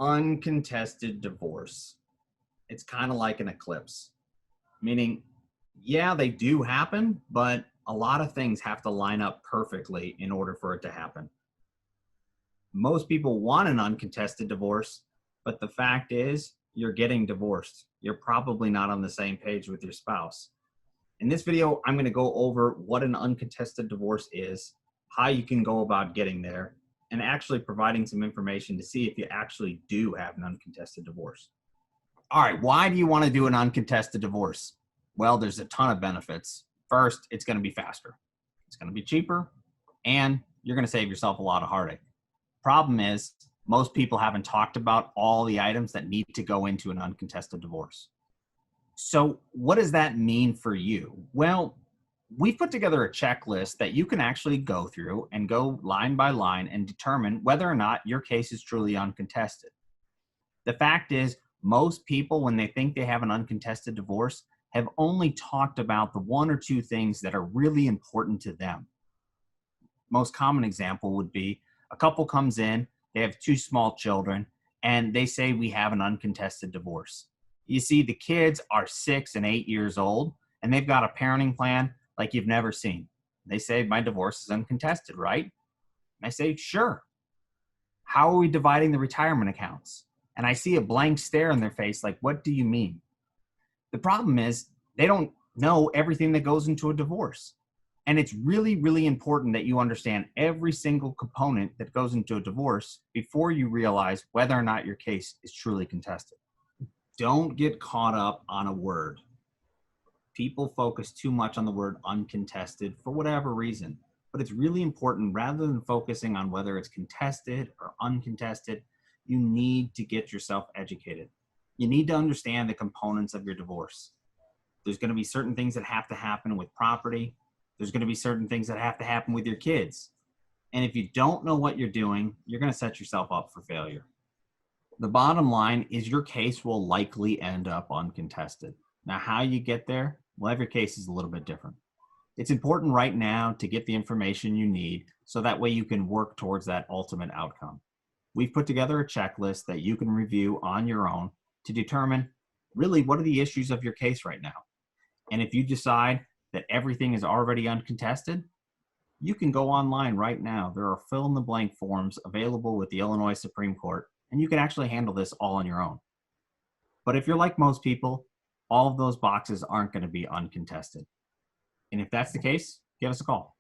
Uncontested divorce. It's kind of like an eclipse, meaning, yeah, they do happen, but a lot of things have to line up perfectly in order for it to happen. Most people want an uncontested divorce, but the fact is, you're getting divorced. You're probably not on the same page with your spouse. In this video, I'm going to go over what an uncontested divorce is, how you can go about getting there, and actually providing some information to see if you actually do have an uncontested divorce. All right, why do you want to do an uncontested divorce? Well, there's a ton of benefits. First, it's going to be faster. It's going to be cheaper, and you're going to save yourself a lot of heartache. Problem is, most people haven't talked about all the items that need to go into an uncontested divorce. So what does that mean for you? Well, we've put together a checklist that you can actually go through and go line by line and determine whether or not your case is truly uncontested. The fact is, most people, when they think they have an uncontested divorce, have only talked about the one or two things that are really important to them. Most common example would be a couple comes in, they have two small children, and they say we have an uncontested divorce. You see, the kids are 6 and 8 years old, and they've got a parenting plan like you've never seen. They say, my divorce is uncontested, right? And I say, sure. How are we dividing the retirement accounts? And I see a blank stare on their face like, what do you mean? The problem is they don't know everything that goes into a divorce. And it's really, really important that you understand every single component that goes into a divorce before you realize whether or not your case is truly contested. Don't get caught up on a word. People focus too much on the word uncontested for whatever reason. But it's really important, rather than focusing on whether it's contested or uncontested, you need to get yourself educated. You need to understand the components of your divorce. There's going to be certain things that have to happen with property. There's going to be certain things that have to happen with your kids. And if you don't know what you're doing, you're going to set yourself up for failure. The bottom line is your case will likely end up uncontested. Now, how you get there? Well, every case is a little bit different. It's important right now to get the information you need so that way you can work towards that ultimate outcome. We've put together a checklist that you can review on your own to determine really what are the issues of your case right now. And if you decide that everything is already uncontested, you can go online right now. There are fill-in-the-blank forms available with the Illinois Supreme Court, and you can actually handle this all on your own. But if you're like most people, all of those boxes aren't going to be uncontested. And if that's the case, give us a call.